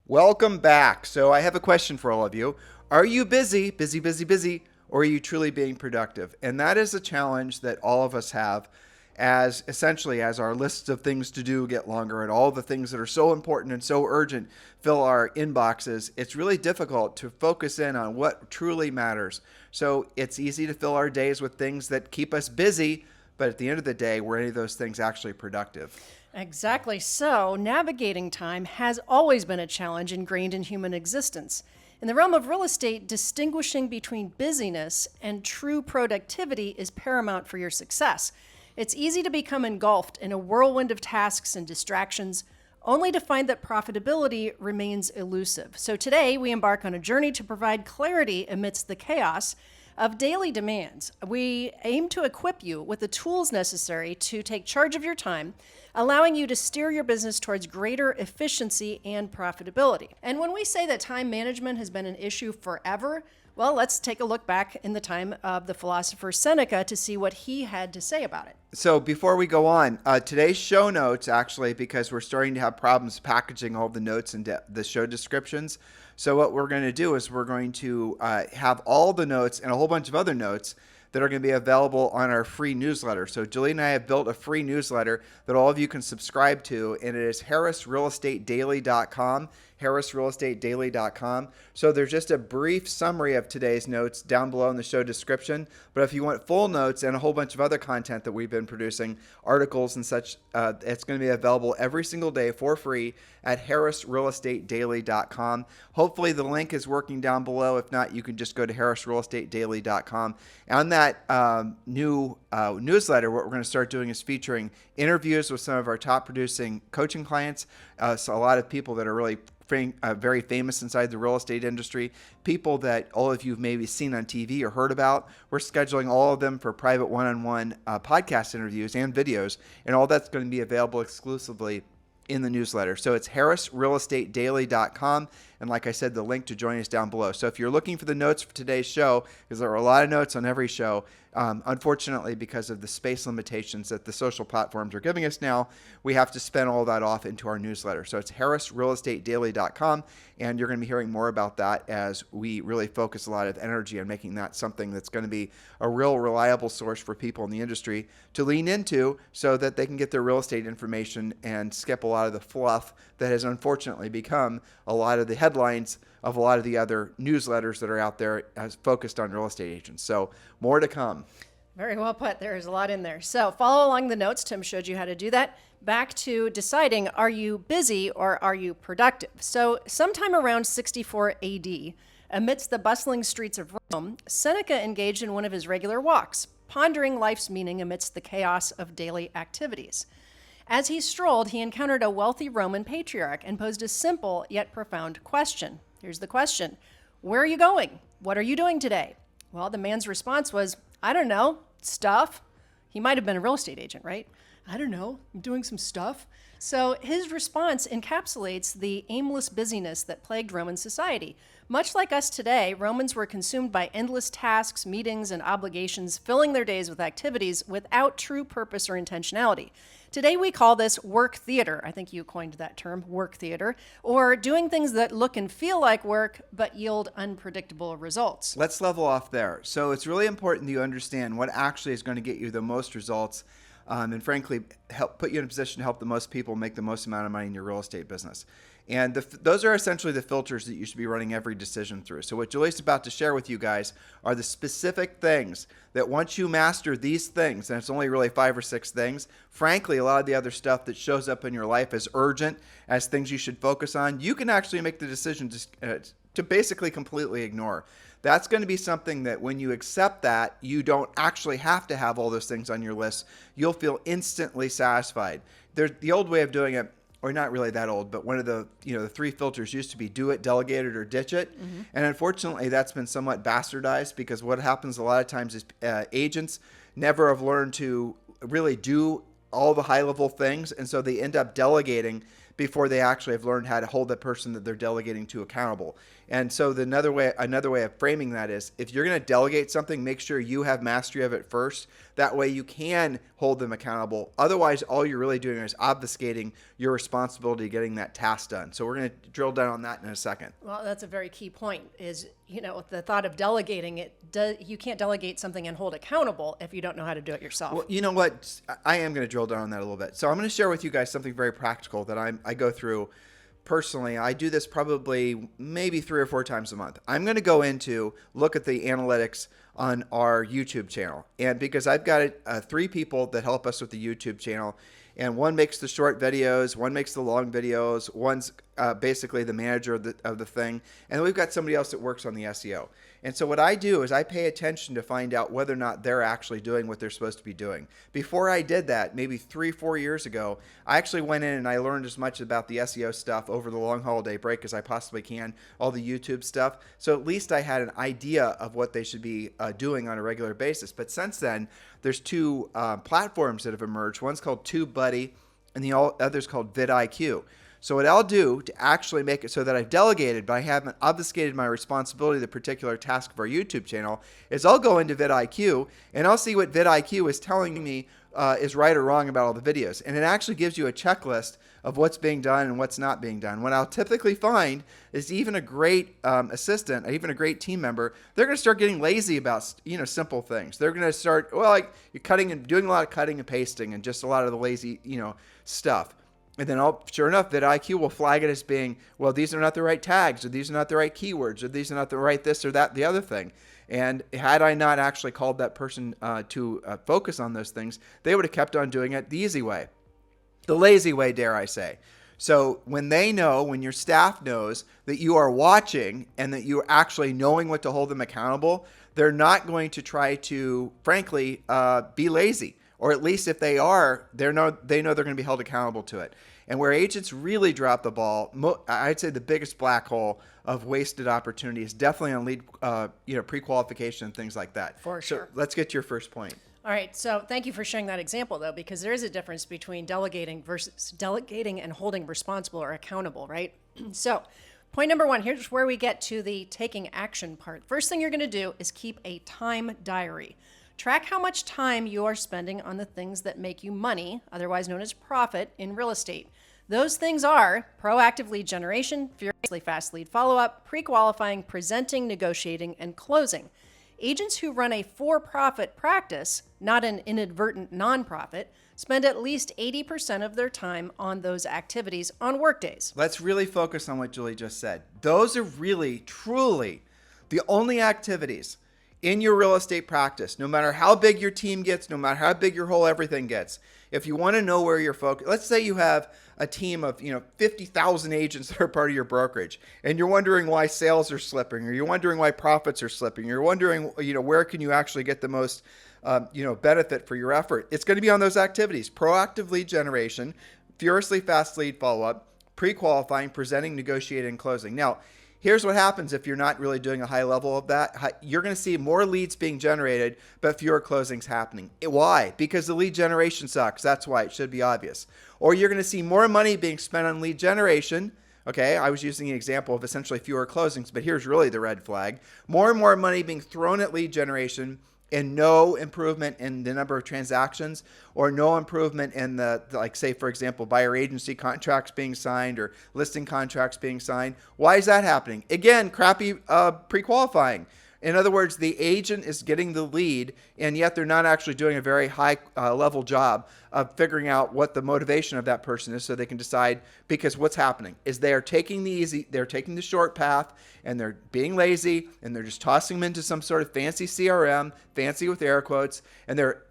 Welcome back. So I have a question for all of you. Are you busy, or are you truly being productive? And that is a challenge that all of us have as essentially as our lists of things to do get longer and all the things that are so important and so urgent fill our inboxes. It's really difficult to focus in on what truly matters. So it's easy to fill our days with things that keep us busy, but at the end of the day, were any of those things actually productive? Exactly so. Navigating time has always been a challenge ingrained in human existence. In the realm of real estate, distinguishing between busyness and true productivity is paramount for your success. It's easy to become engulfed in a whirlwind of tasks and distractions, only to find that profitability remains elusive. So today, we embark on a journey to provide clarity amidst the chaos of daily demands. We aim to equip you with the tools necessary to take charge of your time, allowing you to steer your business towards greater efficiency and profitability. And when we say that time management has been an issue forever, well, let's take a look back in the time of the philosopher Seneca to see what he had to say about it. So before we go on, today's show notes, actually, because we're starting to have problems packaging all the notes and the show descriptions. So what we're going to do is we're going to have all the notes and a whole bunch of other notes that are going to be available on our free newsletter. So Julie and I have built a free newsletter that all of you can subscribe to, and it is harrisrealestatedaily.com, harrisrealestatedaily.com. So there's just a brief summary of today's notes down below in the show description. But if you want full notes and a whole bunch of other content that we've been producing, articles and such, it's going to be available every single day for free at harrisrealestatedaily.com. Hopefully the link is working down below. If not, you can just go to harrisrealestatedaily.com. On that new newsletter, what we're going to start doing is featuring interviews with some of our top producing coaching clients. So a lot of people that are really very famous inside the real estate industry, people that all of you have maybe seen on TV or heard about. We're scheduling all of them for private one-on-one podcast interviews and videos, and all that's going to be available exclusively in the newsletter. So it's harrisrealestatedaily.com. And like I said, the link to join us down below. So if you're looking for the notes for today's show, because there are a lot of notes on every show, unfortunately, because of the space limitations that the social platforms are giving us now, we have to spin all that off into our newsletter. So it's harrisrealestatedaily.com. And you're going to be hearing more about that as we really focus a lot of energy on making that something that's going to be a real reliable source for people in the industry to lean into so that they can get their real estate information and skip a lot of the fluff that has unfortunately become a lot of the headlines of a lot of the other newsletters that are out there as focused on real estate agents. So more to come. Very well put. There is a lot in there. So follow along the notes. Tim showed you how to do that. Back to deciding, are you busy or are you productive? So sometime around 64 AD, amidst the bustling streets of Rome, Seneca engaged in one of his regular walks, pondering life's meaning amidst the chaos of daily activities. As he strolled, he encountered a wealthy Roman patriarch and posed a simple yet profound question. Here's the question. Where are you going? What are you doing today? Well, the man's response was, I don't know, stuff. He might have been a real estate agent, right? I don't know, I'm doing some stuff. So his response encapsulates the aimless busyness that plagued Roman society. Much like us today, Romans were consumed by endless tasks, meetings, and obligations, filling their days with activities without true purpose or intentionality. Today we call this work theater. I think you coined that term, work theater, or doing things that look and feel like work but yield unpredictable results. Let's level off there. So it's really important that you understand what actually is going to get you the most results and frankly, help put you in a position to help the most people make the most amount of money in your real estate business. And those are essentially the filters that you should be running every decision through. So what Julie's about to share with you guys are the specific things that once you master these things, and it's only really 5 or 6 things, frankly, a lot of the other stuff that shows up in your life as urgent, as things you should focus on, you can actually make the decision to basically completely ignore. That's going to be something that when you accept that, you don't actually have to have all those things on your list. You'll feel instantly satisfied. There's the old way of doing it, or not really that old, but one of the the 3 filters used to be do it, delegate it, or ditch it. Mm-hmm. And unfortunately, that's been somewhat bastardized because what happens a lot of times is agents never have learned to really do all the high-level things, and so they end up delegating before they actually have learned how to hold the person that they're delegating to accountable. And so another way of framing that is, if you're going to delegate something, make sure you have mastery of it first. That way you can hold them accountable. Otherwise, all you're really doing is obfuscating your responsibility of getting that task done. So we're going to drill down on that in a second. Well, that's a very key point is, the thought of delegating you can't delegate something and hold accountable if you don't know how to do it yourself. Well, you know what? I am going to drill down on that a little bit. So I'm going to share with you guys something very practical that I go through personally. I do this probably maybe 3 or 4 times a month. I'm going to go look at the analytics on our YouTube channel. And because I've got 3 people that help us with the YouTube channel, and one makes the short videos, one makes the long videos, one's basically the manager of the thing, and then we've got somebody else that works on the SEO. And so what I do is I pay attention to find out whether or not they're actually doing what they're supposed to be doing. Before I did that, maybe 3-4 years ago, I actually went in and I learned as much about the SEO stuff over the long holiday break as I possibly can, all the YouTube stuff. So at least I had an idea of what they should be doing on a regular basis. But since then, there's 2 platforms that have emerged. One's called TubeBuddy and the other's called vidIQ. So what I'll do to actually make it so that I've delegated, but I haven't obfuscated my responsibility, the particular task of our YouTube channel, is I'll go into vidIQ and I'll see what vidIQ is telling me is right or wrong about all the videos. And it actually gives you a checklist of what's being done and what's not being done. What I'll typically find is even a great assistant, even a great team member, they're going to start getting lazy about simple things. They're going to start, you're cutting and doing a lot of cutting and pasting and just a lot of the lazy stuff. And then sure enough, vidIQ will flag it as being, well, these are not the right tags, or these are not the right keywords, or these are not the right this or that, the other thing. And had I not actually called that person to focus on those things, they would have kept on doing it the easy way. The lazy way, dare I say. So when your staff knows that you are watching and that you're actually knowing what to hold them accountable, they're not going to try to, frankly, be lazy. Or at least if they are, they know they're going to be held accountable to it. And where agents really drop the ball, I'd say the biggest black hole of wasted opportunity is definitely on lead, pre-qualification and things like that. For sure. So let's get to your first point. All right. So thank you for sharing that example, though, because there is a difference between delegating versus delegating and holding responsible or accountable, right? So point number 1, here's where we get to the taking action part. First thing you're going to do is keep a time diary. Track how much time you are spending on the things that make you money, otherwise known as profit, in real estate. Those things are proactive lead generation, furiously fast lead follow-up, pre-qualifying, presenting, negotiating, and closing. Agents who run a for-profit practice, not an inadvertent nonprofit, spend at least 80% of their time on those activities on workdays. Let's really focus on what Julie just said. Those are really, truly the only activities in your real estate practice, no matter how big your team gets, no matter how big your whole everything gets. If you want to know where you're focused, let's say you have a team of 50,000 agents that are part of your brokerage, and you're wondering why sales are slipping, or you're wondering why profits are slipping, you're wondering where can you actually get the most benefit for your effort. It's going to be on those activities: proactive lead generation, furiously fast lead follow-up, pre-qualifying, presenting, negotiating, and closing. Now, here's what happens if you're not really doing a high level of that. You're going to see more leads being generated, but fewer closings happening. Why? Because the lead generation sucks. That's why. It should be obvious. Or you're going to see more money being spent on lead generation. Okay, I was using an example of essentially fewer closings, but here's really the red flag. More and more money being thrown at lead generation and no improvement in the number of transactions, or no improvement in say, for example, buyer agency contracts being signed or listing contracts being signed. Why is that happening? Again, crappy pre-qualifying. In other words, the agent is getting the lead, and yet they're not actually doing a very high level job of figuring out what the motivation of that person is, so they can decide. Because what's happening is they're taking the short path, and they're being lazy, and they're just tossing them into some sort of fancy CRM, fancy with air quotes, and they're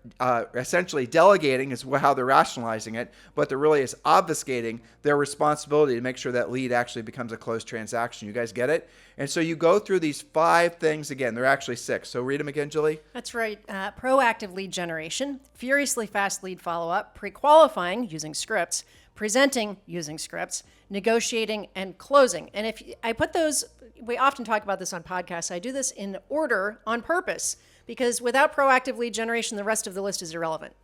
essentially delegating is how they're rationalizing it, but they're really is obfuscating their responsibility to make sure that lead actually becomes a closed transaction. You guys get it? And so you go through these 5 things again. They're actually 6. So read them again, Julie. That's right. Proactive lead generation, furiously fast lead follow-up, pre-qualifying using scripts, presenting using scripts, negotiating, and closing. And if I put those, we often talk about this on podcasts. I do this in order on purpose, because without proactive lead generation, the rest of the list is irrelevant.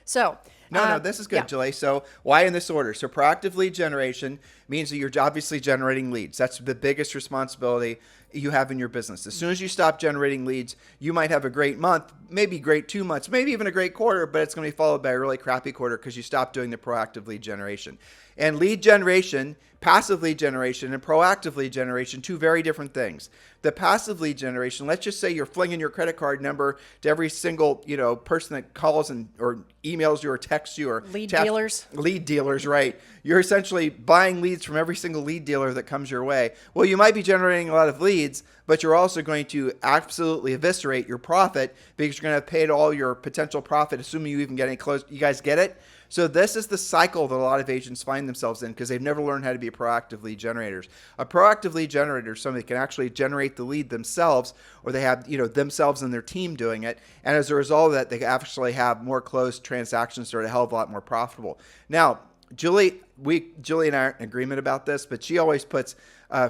So No, this is good, yeah. Julie. So why in this order? So proactive lead generation means that you're obviously generating leads. That's the biggest responsibility you have in your business. As soon as you stop generating leads, you might have a great month, maybe great 2 months, maybe even a great quarter, but it's going to be followed by a really crappy quarter because you stopped doing the proactive lead generation. And lead generation, passive lead generation, and proactive lead generation, two very different things. The passive lead generation, let's just say you're flinging your credit card number to every single, person that calls or emails you or texts you or dealers. Lead dealers, right? You're essentially buying leads from every single lead dealer that comes your way. Well, you might be generating a lot of leads, but you're also going to absolutely eviscerate your profit because you're going to have paid all your potential profit, assuming you even get any close. You guys get it? So this is the cycle that a lot of agents find themselves in because they've never learned how to be proactive lead generators. A proactive lead generator is somebody that can actually generate the lead themselves, or they have themselves and their team doing it. And as a result of that, they actually have more closed transactions that are a hell of a lot more profitable. Now, Julie and I aren't in agreement about this, but she always puts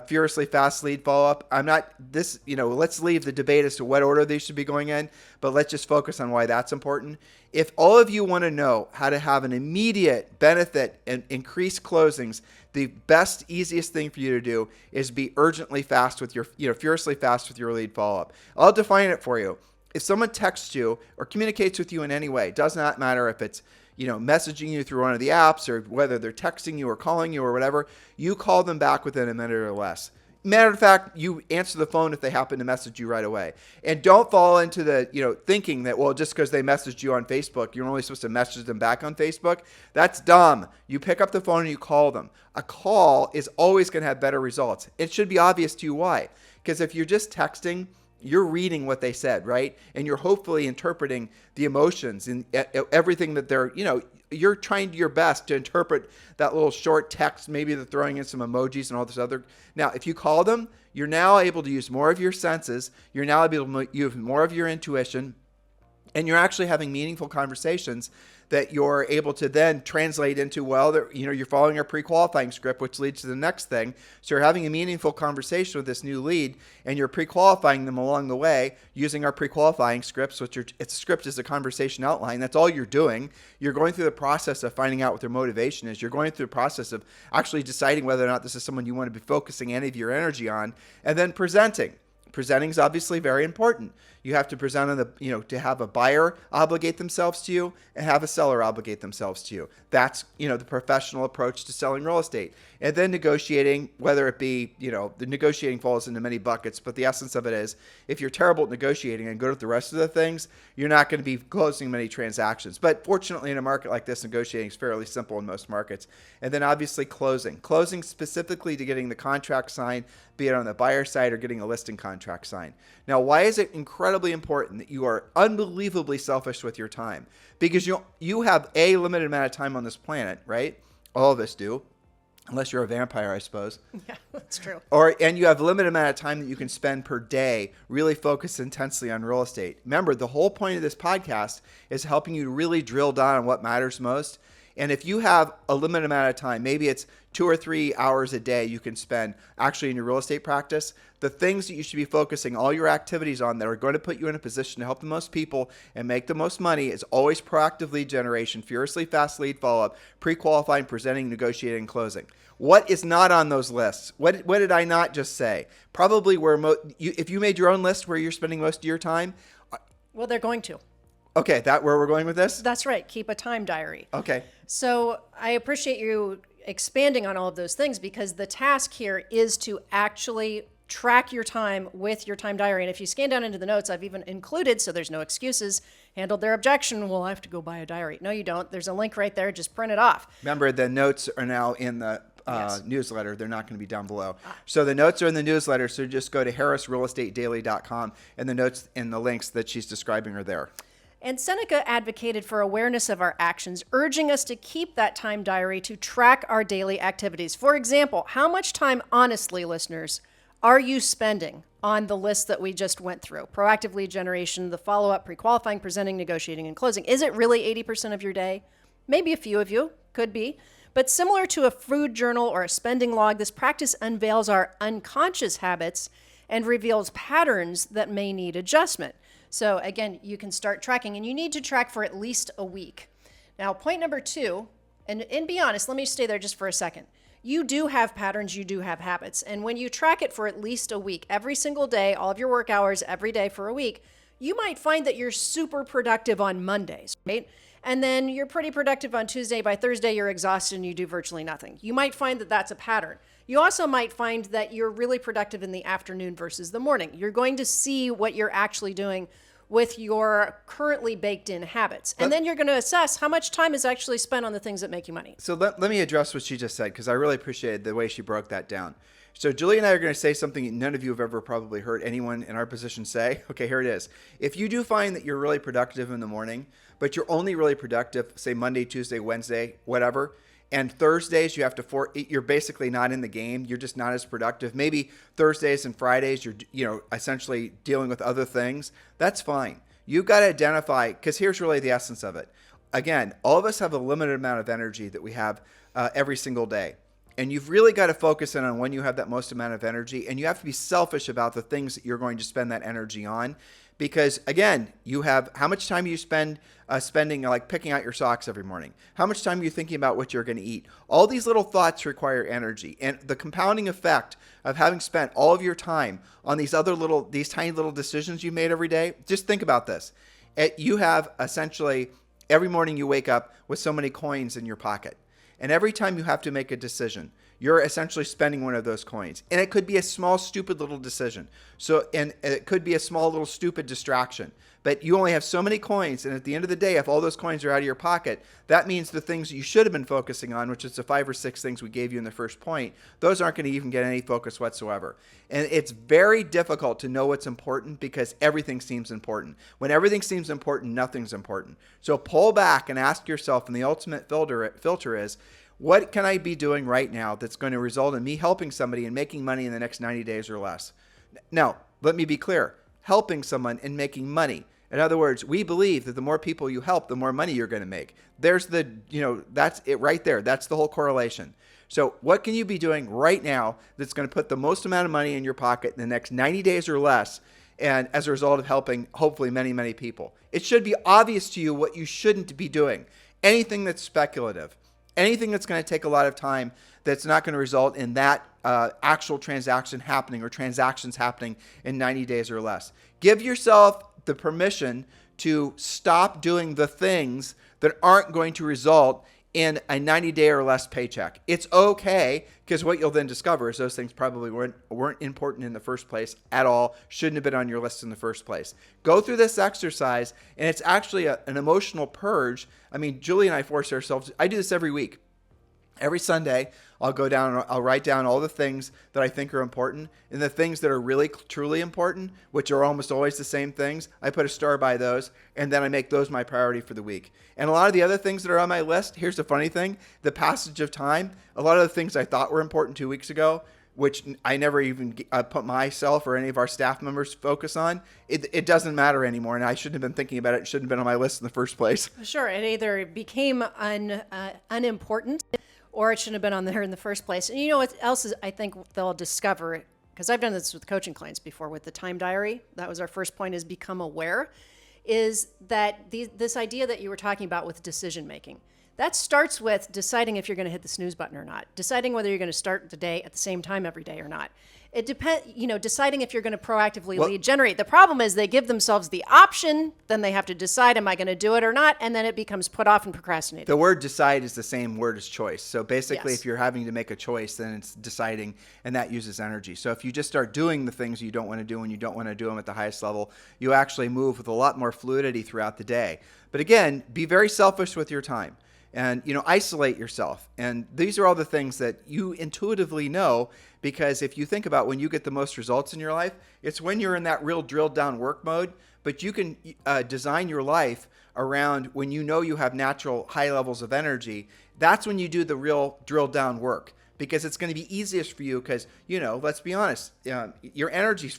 furiously fast lead follow-up. I'm not this, let's leave the debate as to what order they should be going in, but let's just focus on why that's important. If all of you want to know how to have an immediate benefit and increase closings, the best, easiest thing for you to do is be urgently fast with your, furiously fast with your lead follow-up. I'll define it for you. If someone texts you or communicates with you in any way, it does not matter if it's messaging you through one of the apps or whether they're texting you or calling you or whatever, you call them back within a minute or less. Matter of fact, you answer the phone if they happen to message you right away. And don't fall into the, thinking that, well, just because they messaged you on Facebook, you're only supposed to message them back on Facebook. That's dumb. You pick up the phone and you call them. A call is always going to have better results. It should be obvious to you why. Because if you're just texting, you're reading what they said, right? And you're hopefully interpreting the emotions and everything that they're, you're trying your best to interpret that little short text. Maybe they're throwing in some emojis and all this other. Now, if you call them, you're now able to use more of your senses. You're now able to use more of your intuition. And you're actually having meaningful conversations that you're able to then translate into, you're following our pre-qualifying script, which leads to the next thing. So you're having a meaningful conversation with this new lead, and you're pre-qualifying them along the way using our pre-qualifying scripts, script is a conversation outline. That's all you're doing. You're going through the process of finding out what their motivation is. You're going through the process of actually deciding whether or not this is someone you want to be focusing any of your energy on, and then presenting. Presenting is obviously very important. You have to present on the, to have a buyer obligate themselves to you and have a seller obligate themselves to you. That's, the professional approach to selling real estate. And then negotiating, whether it be, the negotiating falls into many buckets, but the essence of it is if you're terrible at negotiating and good at the rest of the things, you're not going to be closing many transactions. But fortunately, in a market like this, negotiating is fairly simple in most markets. And then obviously closing. Closing specifically to getting the contract signed, be it on the buyer side or getting a listing contract signed. Now, why is it incredibly important that you are unbelievably selfish with your time? Because you have a limited amount of time on this planet, right? All of us do, unless you're a vampire, I suppose. Yeah, that's true. And you have a limited amount of time that you can spend per day really focused intensely on real estate. Remember, the whole point of this podcast is helping you to really drill down on what matters most. And if you have a limited amount of time, maybe it's 2 or 3 hours a day you can spend actually in your real estate practice, the things that you should be focusing all your activities on that are going to put you in a position to help the most people and make the most money is always proactive lead generation, furiously fast lead follow-up, pre-qualifying, presenting, negotiating, and closing. What is not on those lists? What did I not just say? Probably if you made your own list where you're spending most of your time. Well, they're going to. Okay, that where we're going with this? That's right. Keep a time diary. Okay. So I appreciate you expanding on all of those things because the task here is to actually track your time with your time diary. And if you scan down into the notes, I've even included, so there's no excuses, handled their objection, well, I have to go buy a diary. No, you don't. There's a link right there. Just print it off. Remember, the notes are now in the Yes. newsletter. They're not going to be down below. So the notes are in the newsletter. So just go to harrisrealestatedaily.com and the notes and the links that she's describing are there. And Seneca advocated for awareness of our actions, urging us to keep that time diary to track our daily activities. For example, how much time, honestly, listeners, are you spending on the list that we just went through? Proactive lead generation, the follow-up, pre-qualifying, presenting, negotiating, and closing. Is it really 80% of your day? Maybe a few of you, could be. But similar to a food journal or a spending log, this practice unveils our unconscious habits and reveals patterns that may need adjustment. So again, you can start tracking, and you need to track for at least a week. Now, point number 2, and be honest, let me stay there just for a second. You do have patterns, you do have habits. And when you track it for at least a week, every single day, all of your work hours every day for a week, you might find that you're super productive on Mondays, right? And then you're pretty productive on Tuesday. By Thursday, you're exhausted and you do virtually nothing. You might find that that's a pattern. You also might find that you're really productive in the afternoon versus the morning. You're going to see what you're actually doing with your currently baked in habits. And then you're going to assess how much time is actually spent on the things that make you money. So let me address what she just said, because I really appreciated the way she broke that down. So Julie and I are going to say something none of you have ever probably heard anyone in our position say. Okay, here it is. If you do find that you're really productive in the morning, but you're only really productive, say Monday, Tuesday, Wednesday, whatever, and Thursdays you're basically not in the game. You're just not as productive. Maybe Thursdays and Fridays you're essentially dealing with other things. That's fine. You've got to identify, because here's really the essence of it. Again, all of us have a limited amount of energy that we have every single day. And you've really got to focus in on when you have that most amount of energy, and you have to be selfish about the things that you're going to spend that energy on. Because again, you have how much time you spending like picking out your socks every morning. How much time are you thinking about what you're going to eat? All these little thoughts require energy, and the compounding effect of having spent all of your time on these tiny little decisions you made every day. Just think about this. You have essentially every morning you wake up with so many coins in your pocket. And every time you have to make a decision, you're essentially spending one of those coins. And it could be a small, stupid little decision. And it could be a small, little, stupid distraction. But you only have so many coins. And at the end of the day, if all those coins are out of your pocket, that means the things you should have been focusing on, which is the 5 or 6 things we gave you in the first point, those aren't going to even get any focus whatsoever. And it's very difficult to know what's important because everything seems important. When everything seems important, nothing's important. So pull back and ask yourself, and the ultimate filter is, what can I be doing right now that's going to result in me helping somebody and making money in the next 90 days or less? Now, let me be clear. Helping someone and making money. In other words, we believe that the more people you help, the more money you're going to make. That's it right there. That's the whole correlation. So what can you be doing right now that's going to put the most amount of money in your pocket in the next 90 days or less, and as a result of helping hopefully many, many people? It should be obvious to you what you shouldn't be doing. Anything that's speculative. Anything that's going to take a lot of time that's not going to result in that actual transaction happening or transactions happening in 90 days or less. Give yourself the permission to stop doing the things that aren't going to result in a 90-day or less paycheck. It's okay, because what you'll then discover is those things probably weren't important in the first place at all, shouldn't have been on your list in the first place. Go through this exercise, and it's actually an emotional purge. I mean, Julie and I force ourselves, I do this every week. Every Sunday, I'll go down and I'll write down all the things that I think are important, and the things that are really truly important, which are almost always the same things, I put a star by those, and then I make those my priority for the week. And a lot of the other things that are on my list, here's the funny thing, the passage of time, a lot of the things I thought were important 2 weeks ago, which I never even put myself or any of our staff members focus on, it doesn't matter anymore, and I shouldn't have been thinking about it. It shouldn't have been on my list in the first place. Sure, it either became unimportant, or it shouldn't have been on there in the first place. And you know what else is, I think they'll discover, because I've done this with coaching clients before with the time diary. That was our first point, is become aware, is that this idea that you were talking about with decision making. That starts with deciding if you're going to hit the snooze button or not, deciding whether you're going to start the day at the same time every day or not. It depends, deciding if you're going to proactively lead generate. The problem is they give themselves the option, then they have to decide, am I going to do it or not? And then it becomes put off and procrastinated. The word decide is the same word as choice. So basically, Yes. If you're having to make a choice, then it's deciding, and that uses energy. So if you just start doing the things you don't want to do and you don't want to do them at the highest level, you actually move with a lot more fluidity throughout the day. But again, be very selfish with your time. And, isolate yourself. And these are all the things that you intuitively know, because if you think about when you get the most results in your life, it's when you're in that real drilled down work mode. But you can design your life around when you know you have natural high levels of energy. That's when you do the real drilled down work, because it's going to be easiest for you because, let's be honest, your energy,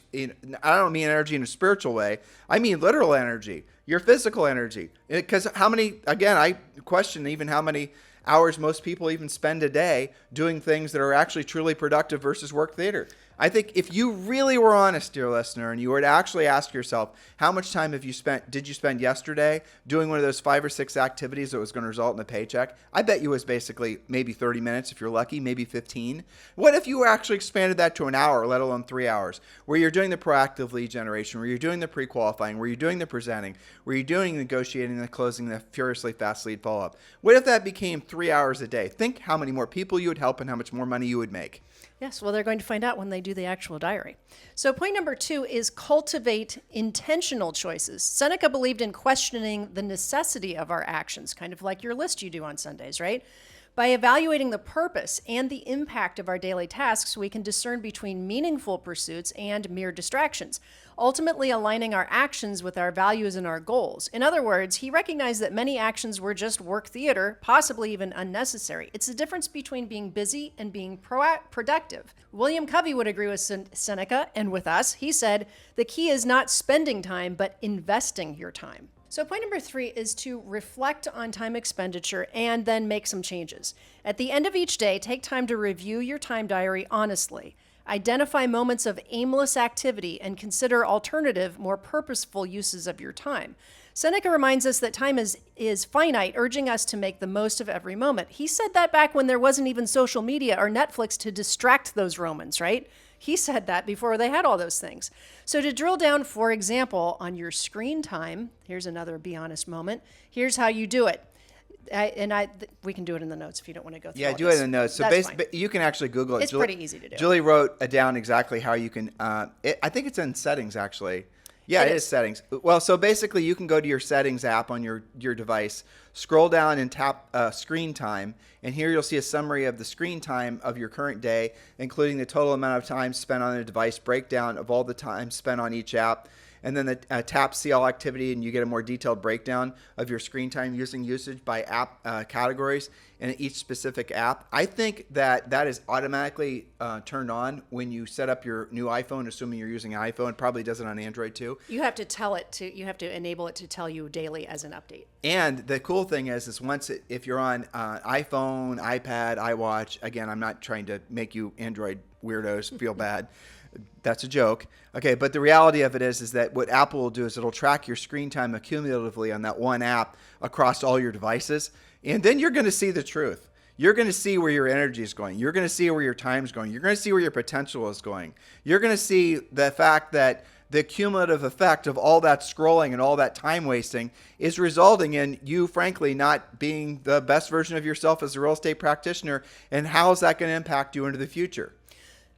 I don't mean energy in a spiritual way. I mean literal energy, your physical energy. Because I question even how many hours most people even spend a day doing things that are actually truly productive versus work theater. I think if you really were honest, dear listener, and you were to actually ask yourself, how much time did you spend yesterday doing one of those 5 or 6 activities that was going to result in a paycheck? I bet you it was basically maybe 30 minutes if you're lucky, maybe 15. What if you actually expanded that to an hour, let alone 3 hours, where you're doing the proactive lead generation, where you're doing the pre-qualifying, where you're doing the presenting, where you're doing negotiating, the closing, the furiously fast lead follow-up? What if that became 3 hours a day? Think how many more people you would help and how much more money you would make. Yes, well, they're going to find out when they do the actual diary. So point number 2 is cultivate intentional choices. Seneca believed in questioning the necessity of our actions, kind of like your list you do on Sundays, right? By evaluating the purpose and the impact of our daily tasks, we can discern between meaningful pursuits and mere distractions, ultimately aligning our actions with our values and our goals. In other words, he recognized that many actions were just work theater, possibly even unnecessary. It's the difference between being busy and being productive. William Covey would agree with Seneca and with us. He said, the key is not spending time, but investing your time. So point number 3 is to reflect on time expenditure and then make some changes. At the end of each day, take time to review your time diary honestly. Identify moments of aimless activity and consider alternative, more purposeful uses of your time. Seneca reminds us that time is finite, urging us to make the most of every moment. He said that back when there wasn't even social media or Netflix to distract those Romans, right? He said that before they had all those things. So to drill down, for example, on your screen time, here's another be honest moment. Here's how you do it. We can do it in the notes if you don't want to go through. Yeah, all do this. it in the notes. So That's fine. you can actually Google it. It's pretty easy to do. Julie wrote down exactly how you can. I think it's in settings actually. Yeah, it is settings. Well, so basically you can go to your settings app on your device, scroll down and tap screen time, and here you'll see a summary of the screen time of your current day, including the total amount of time spent on the device, breakdown of all the time spent on each app, and then the tap see all activity, and you get a more detailed breakdown of your screen time usage by app categories and each specific app. I think that is automatically turned on when you set up your new iPhone, assuming you're using an iPhone. It probably does it on Android too. You have to you have to enable it to tell you daily as an update. And the cool thing is if you're on iPhone, iPad, iWatch, again, I'm not trying to make you Android weirdos feel bad. That's a joke. Okay, but the reality of it is that what Apple will do is it'll track your screen time accumulatively on that one app across all your devices. And then you're going to see the truth. You're going to see where your energy is going. You're going to see where your time is going. You're going to see where your potential is going. You're going to see the fact that the cumulative effect of all that scrolling and all that time wasting is resulting in you, frankly, not being the best version of yourself as a real estate practitioner. And how is that going to impact you into the future?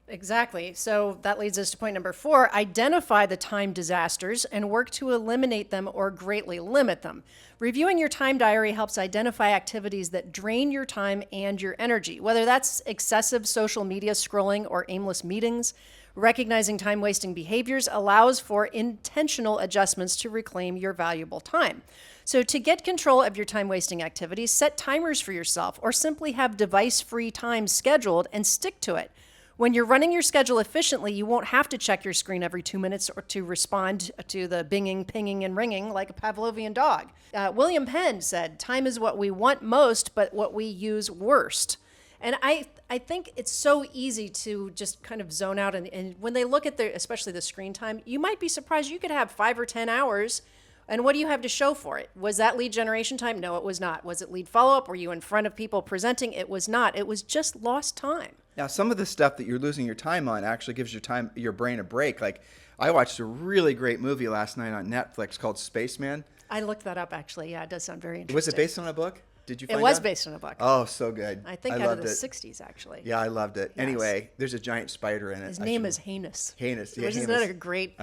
Exactly. So that leads us to point number 4, identify the time disasters and work to eliminate them or greatly limit them. Reviewing your time diary helps identify activities that drain your time and your energy, whether that's excessive social media scrolling or aimless meetings. Recognizing time-wasting behaviors allows for intentional adjustments to reclaim your valuable time. So to get control of your time-wasting activities, set timers for yourself or simply have device-free time scheduled and stick to it. When you're running your schedule efficiently, you won't have to check your screen every 2 minutes or to respond to the binging, pinging, and ringing like a Pavlovian dog. William Penn said, time is what we want most, but what we use worst. And I think it's so easy to just kind of zone out. And when they look at especially the screen time, you might be surprised you could have 5 or 10 hours. And what do you have to show for it? Was that lead generation time? No, it was not. Was it lead follow-up? Were you in front of people presenting? It was not. It was just lost time. Now, some of the stuff that you're losing your time on actually gives your brain a break. Like, I watched a really great movie last night on Netflix called Spaceman. I looked that up, actually. Yeah, it does sound very interesting. Was it based on a book? Did you find It was out? based on a book. Oh, so good. I think out of the 60s, actually. Yeah, I loved it. Yes. Anyway, there's a giant spider in it. His name is Heinous. Heinous, yeah, Isn't that a great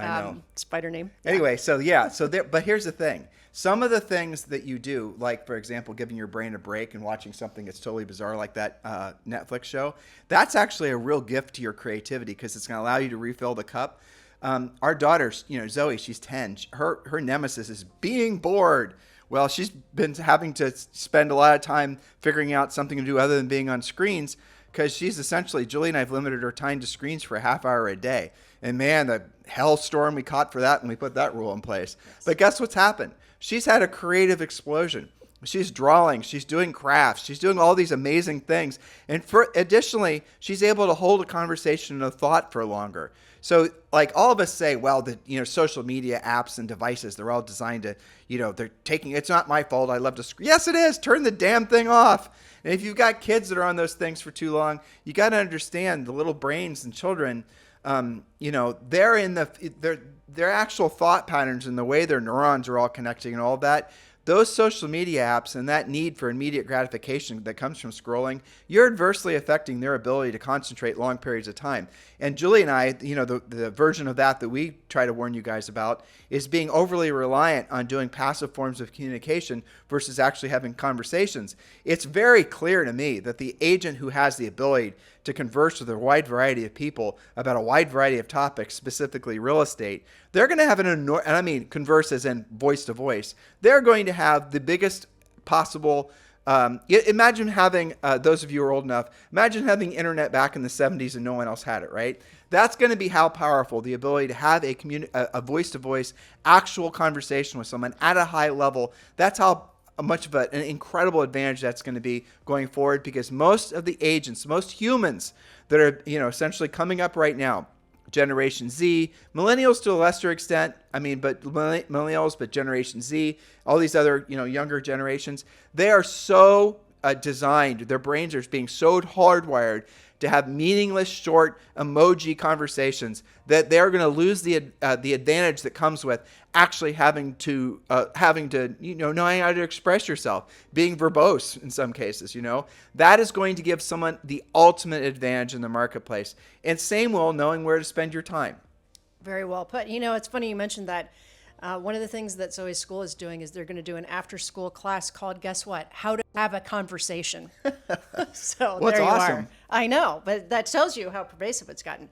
spider name? Anyway, but here's the thing. Some of the things that you do, like, for example, giving your brain a break and watching something that's totally bizarre like that Netflix show, that's actually a real gift to your creativity because it's going to allow you to refill the cup. Our daughter, Zoe, she's 10. Her nemesis is being bored. Well, she's been having to spend a lot of time figuring out something to do other than being on screens because Julie and I have limited her time to screens for a half hour a day. And man, the hellstorm we caught for that when we put that rule in place. Yes. But guess what's happened? She's had a creative explosion. She's drawing, she's doing crafts, she's doing all these amazing things. And additionally, she's able to hold a conversation and a thought for longer. So like all of us say, well, the social media apps and devices, they're all designed to, they're taking, it's not my fault. I love to screen. Yes, it is. Turn the damn thing off. And if you've got kids that are on those things for too long, you got to understand the little brains and children, they're in their actual thought patterns and the way their neurons are all connecting and all that. Those social media apps and that need for immediate gratification that comes from scrolling, you're adversely affecting their ability to concentrate long periods of time. And Julie and I, the version of that we try to warn you guys about is being overly reliant on doing passive forms of communication versus actually having conversations. It's very clear to me that the agent who has the ability to converse with a wide variety of people about a wide variety of topics, specifically real estate, they're going to have and I mean converse as in voice to voice, they're going to have the biggest possible, imagine having, those of you who are old enough, imagine having internet back in the 70s and no one else had it, right? That's going to be how powerful the ability to have a voice-to-voice actual conversation with someone at a high level. That's how much of an incredible advantage that's going to be going forward, because most of the agents, most humans that are essentially coming up right now, Generation Z, millennials to a lesser extent, but millennials, but Generation Z, all these other younger generations, they are so designed, their brains are being so hardwired to have meaningless, short emoji conversations that they're going to lose the advantage that comes with actually having to knowing how to express yourself, being verbose in some cases. That is going to give someone the ultimate advantage in the marketplace. And same will knowing where to spend your time. Very well put. It's funny you mentioned that. One of the things that Zoe's school is doing is they're going to do an after-school class called, guess what? How to have a conversation. So well, there you awesome. are. I know, but that tells you how pervasive it's gotten.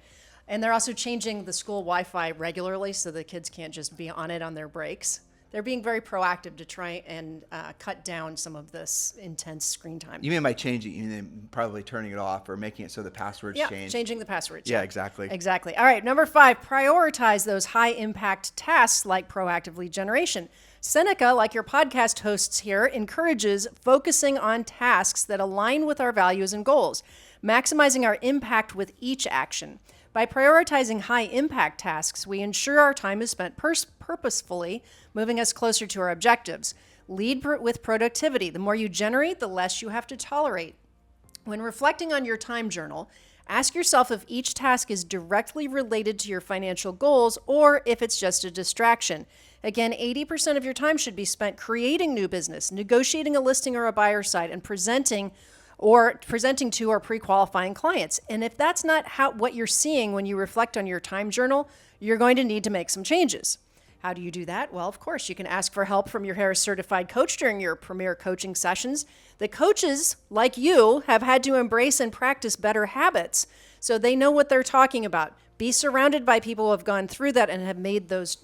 And they're also changing the school Wi-Fi regularly so the kids can't just be on it on their breaks. They're being very proactive to try and cut down some of this intense screen time. You mean by changing, you mean probably turning it off or making it so the passwords change? Yeah, changing the passwords. Yeah, exactly. Exactly. All right, number 5, prioritize those high-impact tasks like proactive lead generation. Seneca, like your podcast hosts here, encourages focusing on tasks that align with our values and goals, maximizing our impact with each action. By prioritizing high-impact tasks, we ensure our time is spent purposefully, moving us closer to our objectives. Lead with productivity. The more you generate, the less you have to tolerate. When reflecting on your time journal, ask yourself if each task is directly related to your financial goals or if it's just a distraction. Again, 80% of your time should be spent creating new business, negotiating a listing or a buyer site, and presenting to or pre-qualifying clients. And if that's not what you're seeing when you reflect on your time journal, you're going to need to make some changes. How do you do that? Well, of course, you can ask for help from your Harris certified coach during your premier coaching sessions. The coaches, like you, have had to embrace and practice better habits, so they know what they're talking about. Be surrounded by people who have gone through that and have made those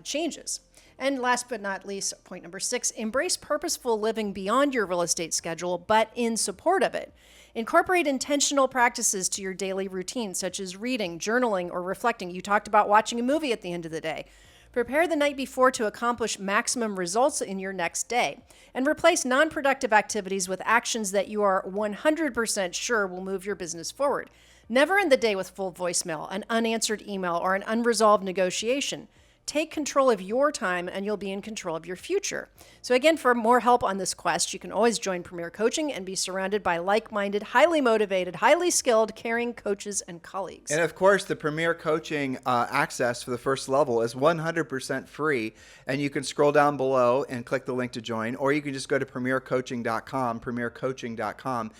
changes. And last but not least, point number 6, embrace purposeful living beyond your real estate schedule, but in support of it. Incorporate intentional practices to your daily routine, such as reading, journaling, or reflecting. You talked about watching a movie at the end of the day. Prepare the night before to accomplish maximum results in your next day. And replace non-productive activities with actions that you are 100% sure will move your business forward. Never end the day with full voicemail, an unanswered email, or an unresolved negotiation. Take control of your time and you'll be in control of your future. So again, for more help on this quest, you can always join Premier Coaching and be surrounded by like-minded, highly motivated, highly skilled, caring coaches and colleagues. And of course, the Premier Coaching access for the first level is 100% free. And you can scroll down below and click the link to join, or you can just go to premiercoaching.com, premiercoaching.com.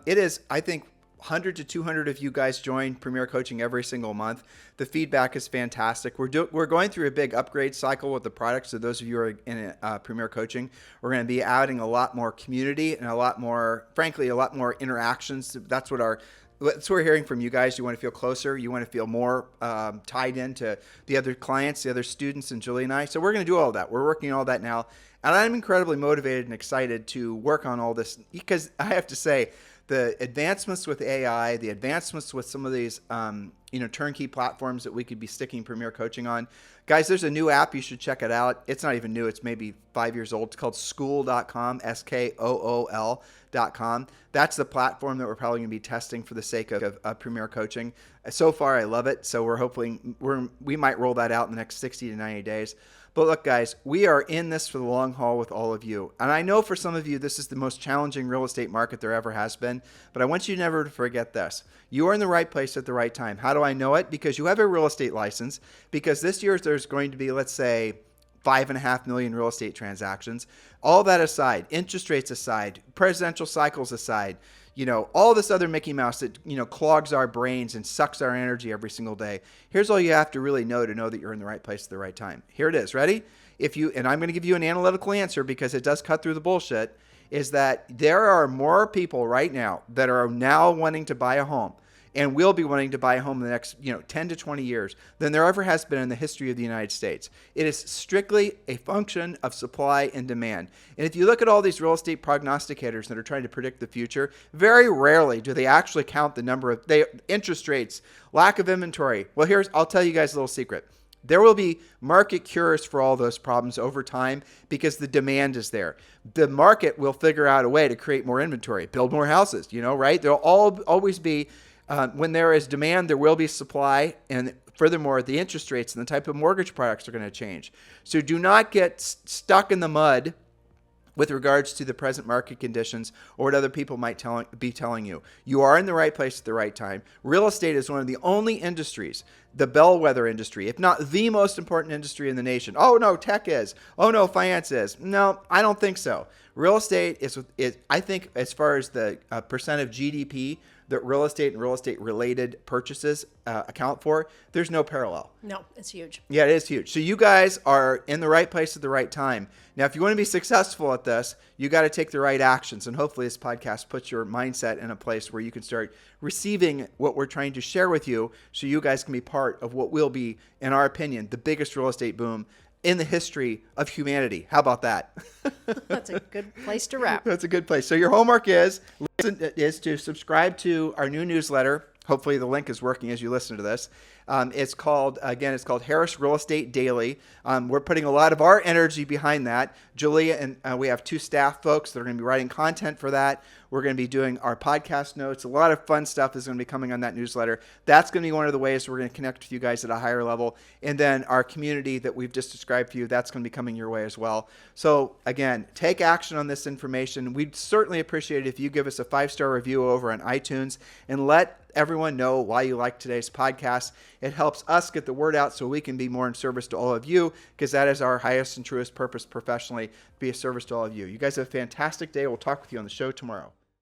It is, I think, 100 to 200 of you guys join Premier Coaching every single month. The feedback is fantastic. We're going through a big upgrade cycle with the products. So those of you who are in Premier Coaching, we're going to be adding a lot more community and a lot more interactions. That's what we're hearing from you guys. You want to feel closer. You want to feel more tied into the other clients, the other students, and Julie and I. So we're going to do all that. We're working on all that now. And I'm incredibly motivated and excited to work on all this, because I have to say, the advancements with AI, the advancements with some of these, turnkey platforms that we could be sticking Premier Coaching on. Guys, there's a new app. You should check it out. It's not even new. It's maybe 5 years old. It's called Skool.com, Skool.com. That's the platform that we're probably going to be testing for the sake of Premier Coaching. So far, I love it. So we're hoping we might roll that out in the next 60 to 90 days. But look, guys, we are in this for the long haul with all of you. And I know for some of you, this is the most challenging real estate market there ever has been. But I want you never to forget this. You are in the right place at the right time. How do I know it? Because you have a real estate license. Because this year there's going to be, let's say, 5.5 million real estate transactions. All that aside, interest rates aside, presidential cycles aside, all this other Mickey Mouse that, clogs our brains and sucks our energy every single day. Here's all you have to really know to know that you're in the right place at the right time. Here it is. Ready? And I'm going to give you an analytical answer because it does cut through the bullshit, is that there are more people right now that are now wanting to buy a home and will be wanting to buy a home in the next 10 to 20 years than there ever has been in the history of the United States. It is strictly a function of supply and demand. And if you look at all these real estate prognosticators that are trying to predict the future, very rarely do they actually count the number of interest rates, lack of inventory. Well, I'll tell you guys a little secret. There will be market cures for all those problems over time because the demand is there. The market will figure out a way to create more inventory, build more houses, right? There'll always be when there is demand, there will be supply. And furthermore, the interest rates and the type of mortgage products are going to change. So do not get stuck in the mud with regards to the present market conditions or what other people might be telling you. You are in the right place at the right time. Real estate is one of the only industries, the bellwether industry, if not the most important industry in the nation. Oh, no, tech is. Oh, no, finance is. No, I don't think so. Real estate is I think, as far as the percent of GDP that real estate and real estate related purchases account for, there's no parallel. No, it's huge. Yeah, it is huge. So you guys are in the right place at the right time. Now, if you want to be successful at this, you got to take the right actions. And hopefully this podcast puts your mindset in a place where you can start receiving what we're trying to share with you so you guys can be part of what will be, in our opinion, the biggest real estate boom in the history of humanity. How about that? That's a good place to wrap. That's a good place. So your homework is to subscribe to our new newsletter. Hopefully the link is working as you listen to this. It's called Harris Real Estate Daily. We're putting a lot of our energy behind that. Julia and we have 2 staff folks that are going to be writing content for that. We're going to be doing our podcast notes. A lot of fun stuff is going to be coming on that newsletter. That's going to be one of the ways we're going to connect with you guys at a higher level. And then our community that we've just described for you, that's going to be coming your way as well. So again, take action on this information. We'd certainly appreciate it if you give us a 5-star review over on iTunes and let everyone know why you like today's podcast. It helps us get the word out so we can be more in service to all of you, because that is our highest and truest purpose professionally, be a service to all of you. You guys have a fantastic day. We'll talk with you on the show tomorrow.